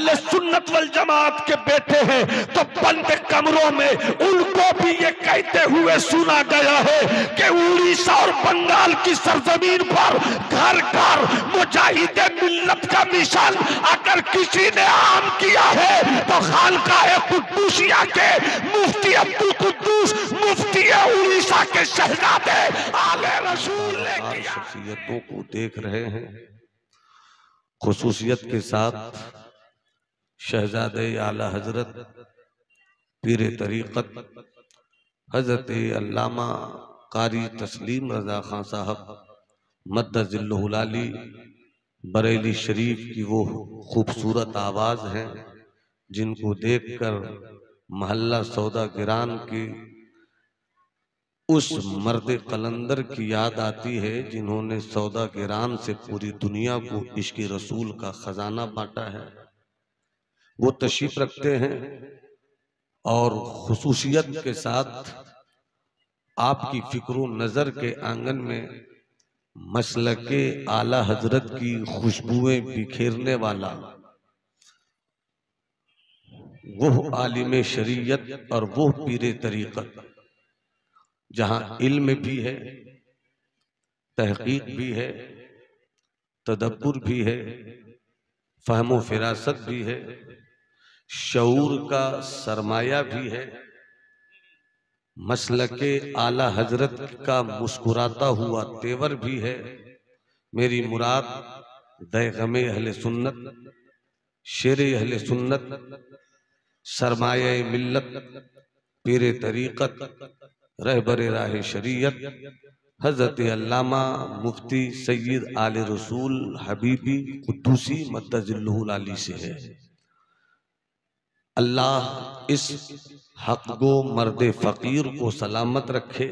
अहले सुन्नत वल जमात के बेटे हैं तो बंद कमरों में उनको भी ये कहते हुए सुना गया है कि उड़ीसा और बंगाल की सरजमीन पर घर घर मुजाहिदे मिल्लत का मिशन अगर किसी ने आम किया है तो खानकाह कुद्दूसिया के मुफ्ती अब्दुल कुद्दूस मुफ्ती उड़ीसा के शहजादे आले रसूल ने किया। शख्सियतों को देख रहे हैं, खुसूसियत के साथ शहजादे आला हजरत पीर तरीक़त हजरत अल्लामा कारी तस्लीम रजा खां साहब मद्दजिल्लुहुल आली बरेली शरीफ की वो खूबसूरत आवाज़ है जिनको देखकर महल्ला सौदा गिरान की उस मर्द कलंदर की याद आती है जिन्होंने सौदा गिरान से पूरी दुनिया को इश्क़ रसूल का खजाना बांटा है। वो तशरीफ रखते हैं और खुसूसियत के साथ आपकी फिक्र नजर के आंगन में मसलके आला हजरत की खुशबुएं बिखेरने वाला वो आलिम शरीयत और वो पीर तरीक़त जहां इल्म भी है, तहकीक भी है, तदब्बुर भी है, फहमो फिरासत भी है, शऊर का सरमाया भी है, मसलके आला हजरत का मुस्कुराता हुआ तेवर भी है। मेरी मुराद दैगमे अहले सुन्नत, शेरे अहले सुन्नत, सरमाया मिल्लत, पीर तरीक़त, रहबरे राह शरीयत हजरत अल्लामा मुफ्ती सैयद आले रसूल हबीबी कुद्दूसी मद्दजिल्लुहुल आली से है। अल्लाह इस हक़गो मर्द फ़कीर को सलामत रखे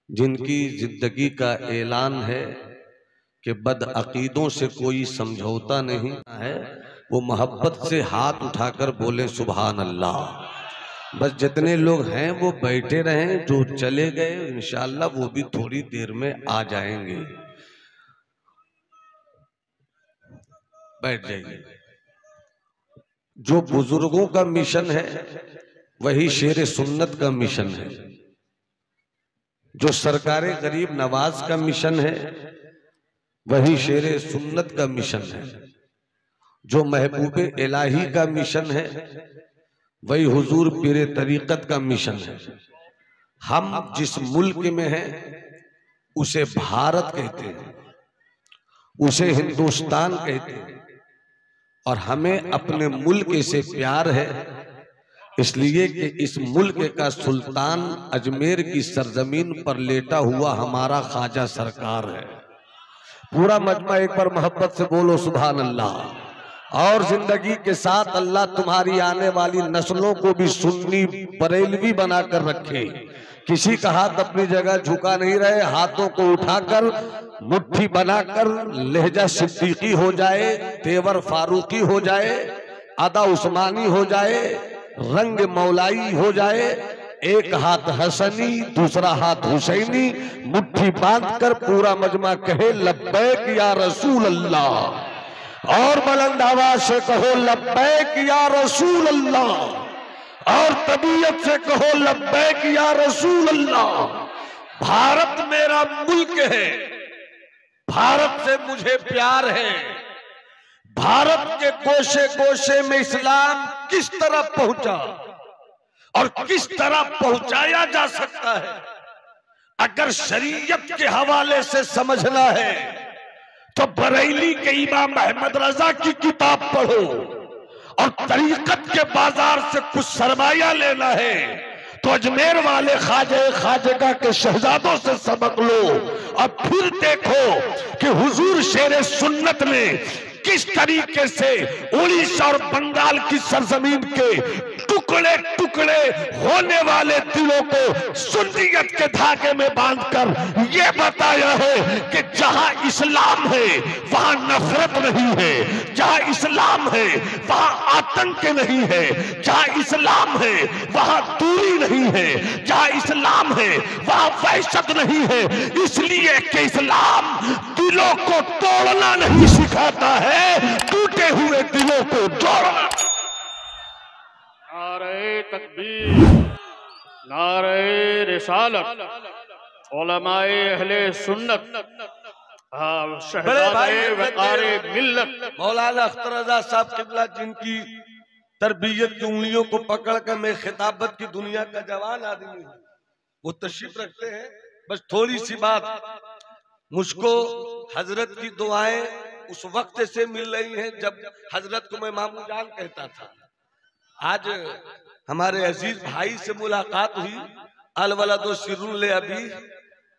जिनकी जिंदगी का ऐलान है कि बदअकीदों से कोई समझौता नहीं है। वो मोहब्बत से हाथ उठाकर बोले सुभान अल्लाह। बस जितने लोग हैं वो बैठे रहें, जो चले गए इंशाअल्लाह वो भी थोड़ी देर में आ जाएंगे। बैठ जाइए। जो बुजुर्गों का मिशन है वही शेर सुन्नत का मिशन है। जो सरकारे गरीब नवाज का मिशन है वही शेर सुन्नत का मिशन है। जो महबूबे इलाही का मिशन है वही हुजूर पीर तरीक़त का मिशन है। हम जिस मुल्क में हैं उसे भारत कहते हैं, उसे हिंदुस्तान कहते हैं और हमें अपने मुल्क से प्यार है इसलिए कि इस मुल्क का सुल्तान अजमेर की सरजमीन पर लेटा हुआ हमारा ख्वाजा सरकार है। पूरा मजमा एक बार मोहब्बत से बोलो सुभान अल्लाह। और जिंदगी के साथ अल्लाह तुम्हारी आने वाली नस्लों को भी सुन्नी बरेलवी बनाकर रखे। किसी का हाथ अपनी जगह झुका नहीं रहे, हाथों को उठाकर मुट्ठी बनाकर लहजा सिद्दीकी हो जाए, तेवर फारूकी हो जाए, अदा उस्मानी हो जाए, रंग मौलाई हो जाए, एक हाथ हसनी दूसरा हाथ हुसैनी, मुट्ठी बांधकर पूरा मजमा कहे लब्बैक या रसूल अल्लाह। और बुलंद आवाज से कहो लब्बैक या रसूल अल्लाह। और तबीयत से कहो लब्बैक या रसूल अल्लाह। भारत मेरा मुल्क है, भारत से मुझे प्यार है। भारत के गोशे गोशे में इस्लाम किस तरह पहुंचा और किस तरह पहुंचाया जा सकता है, अगर शरीयत के हवाले से समझना है तो बरेली के इमाम अहमद रजा की किताब पढ़ो। और तरीकत के बाजार से कुछ सरमाया लेना है तो अजमेर वाले खाजेगा के शहजादों से सबक लो और फिर देखो कि हुजूर शेर सुन्नत ने किस तरीके से उड़ीसा और बंगाल की सरजमीन के टुकड़े टुकड़े होने वाले दिलों को सुन्नियत के धागे में बांधकर यह बताया है कि जहां इस्लाम है वहां नफरत नहीं है, जहां इस्लाम है वहां आतंक नहीं है, जहां इस्लाम है वहां दूरी नहीं है, जहां इस्लाम है वहां वहशत नहीं है। इसलिए कि इस्लाम दिलों को तोड़ना नहीं सिखाता है, टूटे हुए दिलों को जोड़ तकबीर, नारे रिसालत, उलमाए अहले सुन्नत, शहजादे वक़ारे मिल्लत मौलाना अख्तर रज़ा साहब किबला, जिनकी तरबियत की उंगलियों को पकड़कर मैं खिताबत की दुनिया का जवान आदमी हूँ, वो तशरीफ रखते हैं। बस थोड़ी सी बात, मुझको हजरत की दुआएं उस वक्त से मिल रही हैं जब हजरत को मैं मामू जान कहता था। आज हमारे अजीज भाई से मुलाकात हुई। अल वलदु सिर्रुल अबी,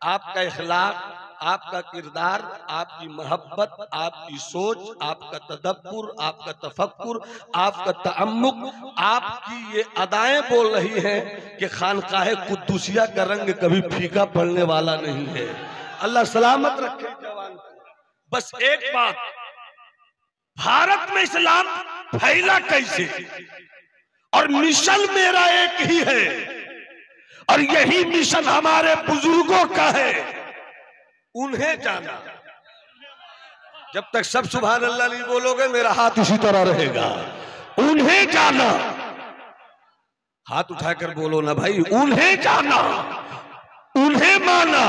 आपका इखलाक, आपका किरदार, आपकी मोहब्बत, आपकी सोच, आपका तदब्बुर, आपका तफक्कुर, आपका तअम्मुक, आपकी ये अदाएं बोल रही हैं कि खानकाहे कुद्दुसिया का रंग कभी फीका पड़ने वाला नहीं है। अल्लाह सलामत रखे जवान को। बस एक बात, भारत में इस्लाम फैला कैसे, और मिशन मेरा एक ही है, और यही मिशन हमारे बुजुर्गों का है, उन्हें जाना। जब तक सब सुभान अल्लाह नहीं बोलोगे मेरा हाथ इसी तरह रहेगा। उन्हें जाना, हाथ उठाकर बोलो ना भाई, उन्हें जाना, उन्हें माना,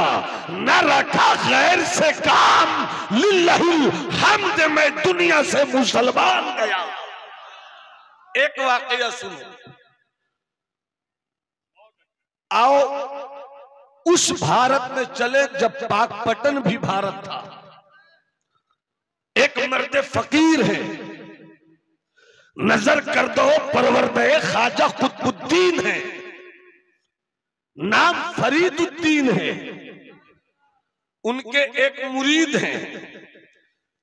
न रखा गैर से काम, लिल्लाहिल हम्द में दुनिया से मुसलमान गया। एक वाकया सुनो, आओ उस भारत में चले जब पाकपटन भी भारत था। एक मर्द फकीर है, नजर कर दो परवरदे ख्वाजा कुतुबुद्दीन है, नाम फरीदुद्दीन है। उनके एक मुरीद हैं,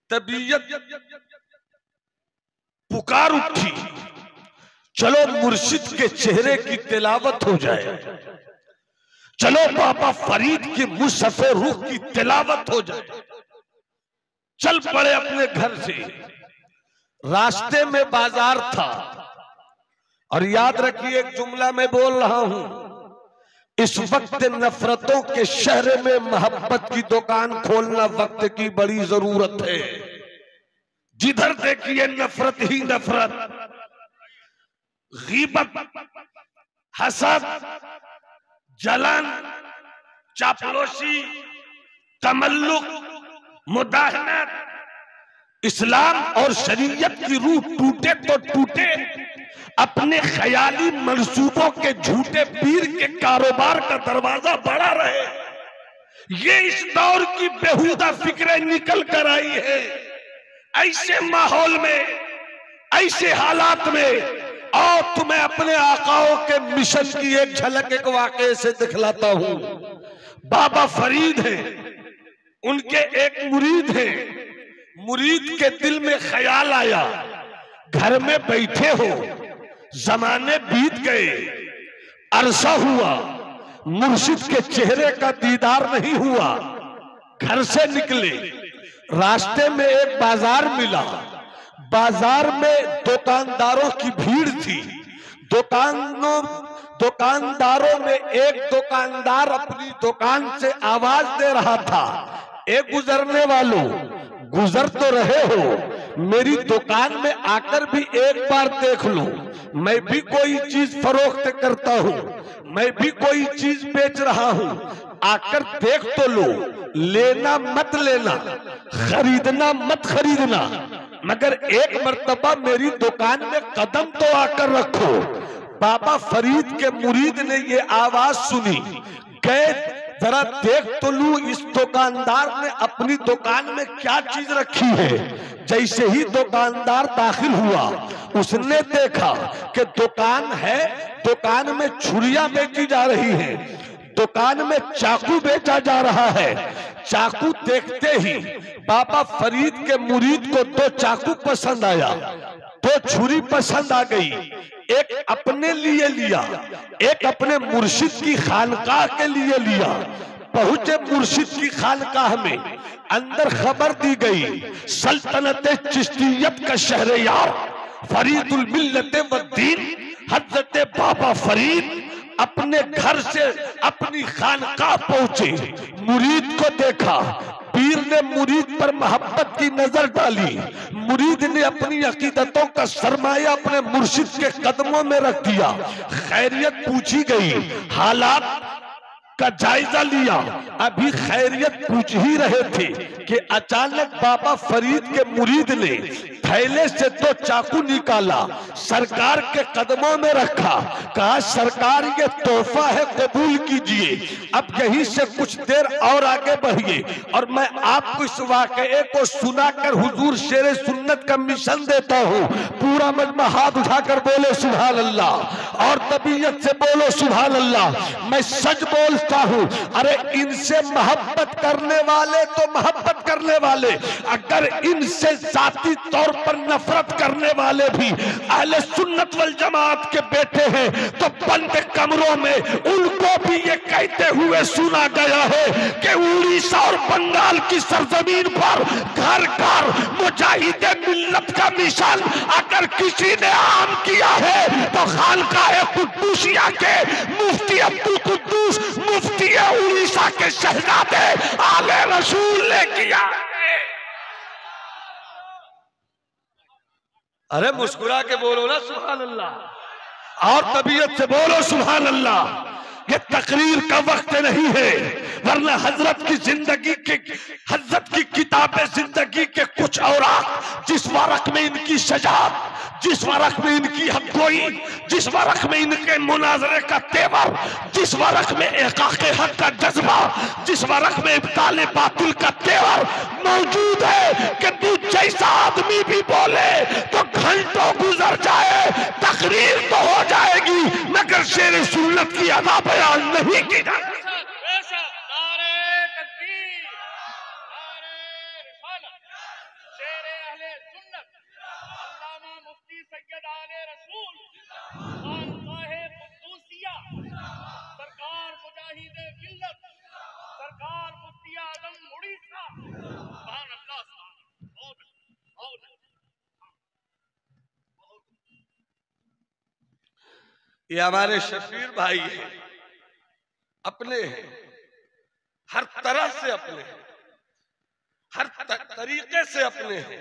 तबीयत पुकार उठी, चलो मुर्शिद के चेहरे की तिलावत हो जाए, चलो बाबा फरीद की मुसफ़े रूह की तिलावत हो जाए। चल पड़े अपने घर से। रास्ते में बाजार था, और याद रखिए एक जुमला मैं बोल रहा हूं, इस वक्त नफरतों के शहर में मोहब्बत की दुकान खोलना वक्त की बड़ी जरूरत है। जिधर देखिए नफरत ही नफरत, गीबत, हसद, जलन, चापलूसी, तमल्लुक, मुदाहनत। इस्लाम और शरीयत की रूह टूटे तो टूटे, अपने ख्याली मंसूबों के झूठे पीर के कारोबार का दरवाजा बड़ा रहे। ये इस दौर की बेहुदा फिक्रें निकल कर आई है। ऐसे माहौल में, ऐसे हालात में, और तुम्हें अपने आकाओं के मिशन की एक झलक एक वाकये से दिखलाता हूं। बाबा फरीद हैं, उनके एक मुरीद हैं। मुरीद के दिल में ख्याल आया, घर में बैठे हो, जमाने बीत गए, अरसा हुआ, मुर्शिद के चेहरे का दीदार नहीं हुआ। घर से निकले, रास्ते में एक बाजार मिला। बाजार में दुकानदारों की भीड़ थी। दुकानदारों में एक दुकानदार अपनी दुकान से आवाज दे रहा था, ए गुजरने वालों, गुजर तो रहे हो, मेरी दुकान में आकर भी एक बार देख लो। मैं भी कोई चीज फरोख्त करता हूँ, मैं भी कोई चीज बेच रहा हूँ, आकर देख तो लो। लेना मत लेना, खरीदना मत खरीदना, मगर एक मर्तबा मेरी दुकान में कदम तो आकर रखो। बाबा फरीद के मुरीद ने ये आवाज सुनी, गए जरा देख तो लूं इस दुकानदार ने अपनी दुकान में क्या चीज रखी है। जैसे ही दुकानदार दाखिल हुआ, उसने देखा कि दुकान है, दुकान में छुरियां बेची जा रही हैं, दुकान में चाकू बेचा जा रहा है। चाकू देखते ही बाबा फरीद के मुरीद को दो चाकू पसंद आया, दो छुरी पसंद आ गई। एक अपने लिए लिया, एक अपने मुर्शिद की खानकाह के लिए लिया। पहुंचे मुर्शिद की खानकाह में, अंदर खबर दी गई, सल्तनत चिश्तियत का शहरयार फरीदुल मिल्लत व दीन हजरत बाबा फरीद अपने घर से अपनी खानकाह पहुंचे। मुरीद को देखा, पीर ने मुरीद पर मोहब्बत की नजर डाली, मुरीद ने अपनी अकीदतों का सरमाया अपने मुर्शिद के कदमों में रख दिया। खैरियत पूछी गई, हालात का जायजा लिया, अभी खैरियत पूछ ही रहे थे कि अचानक बाबा फरीद के मुरीद ने थैले से 2 चाकू निकाला, सरकार के कदमों में रखा, कहा सरकार ये तोहफा है, कबूल कीजिए। अब यहीं से कुछ देर और आगे बढ़िए और मैं आपको इस वाकये को सुनाकर हुजूर शेरे सुन्नत का मिशन देता हूँ। पूरा मजमा हाथ उठाकर बोले सुभान अल्लाह और तबीयत से बोलो सुभान अल्लाह। मैं सच बोलता हूँ, अरे इनसे मोहब्बत करने वाले तो मोहब्बत करने वाले, अगर इनसे जाती तौर पर नफरत करने वाले भी अहले सुन्नत वल जमात के बेटे हैं तो बंद कमरों में उनको भी ये कहते हुए सुना गया है कि उड़ीसा और बंगाल की सरजमीन पर घर घर मुजाहिदे मिल्लत का मिशन अगर किसी ने आम किया है तो खानकाह कुद्दूसिया के मुफ्ती अब्दुल कुद्दूस मुफ्ती उड़ीसा के शहजादे आले रसूल ने किया। अरे मुस्कुरा के बोलो ना सुभान अल्लाह और तबीयत से बोलो सुभान अल्लाह। ये तकरीर का वक्त नहीं है, वरना हजरत की जिंदगी के हजरत की किताबें जिंदगी के कुछ और जिस वरक में इनकी सजात, जिस वरक में इनकी हक़गोई, जिस वरक में इनके मुनाजरे का तेवर, जिस वरक में एकाक़े हक का जज्बा, जिस वरक में इब्ताले बातिल का तेवर मौजूद है कि तू जैसा आदमी भी बोले तो घंटों गुजर जाए, तकरीर तो हो जाएगी मगर शेर सुन्नत की अदा बयान नहीं की जाती। ये हमारे शफीर भाई हैं, अपने हैं, हर तरह से अपने हैं, हर तरीके से अपने हैं।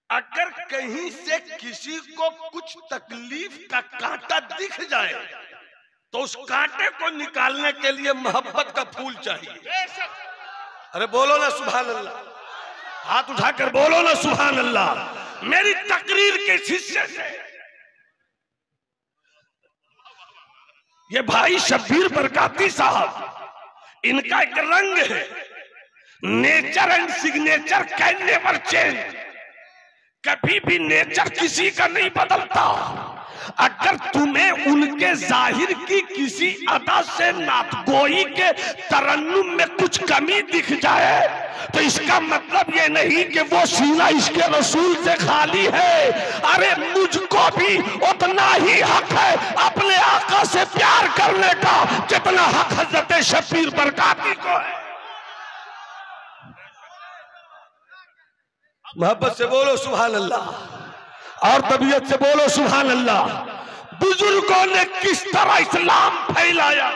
अगर कहीं से किसी को कुछ तकलीफ का कांटा दिख जाए तो उस कांटे को निकालने के लिए मोहब्बत का फूल चाहिए। अरे बोलो ना सुभान अल्लाह, हाथ उठाकर बोलो ना सुभान अल्लाह। मेरी तकरीर के हिस्से से ये भाई शब्बीर बरकाती साहब, इनका एक रंग है, nature and signature can never change. कभी भी नेचर किसी का नहीं बदलता। अगर तुम्हें उनके जाहिर की किसी अदा से नातगोई के तरन्नुम में कुछ कमी दिख जाए तो इसका मतलब ये नहीं कि वो सीना इसके रसूल से खाली है। अरे मुझको भी उतना ही हक है अपने आका से प्यार करने का जितना हक हजरत शब्बीर बरकाती को है। मोहब्बत से बोलो सुभान अल्लाह और तबीयत से बोलो सुभान अल्लाह। बुजुर्गों ने किस तरह इस्लाम फैलाया,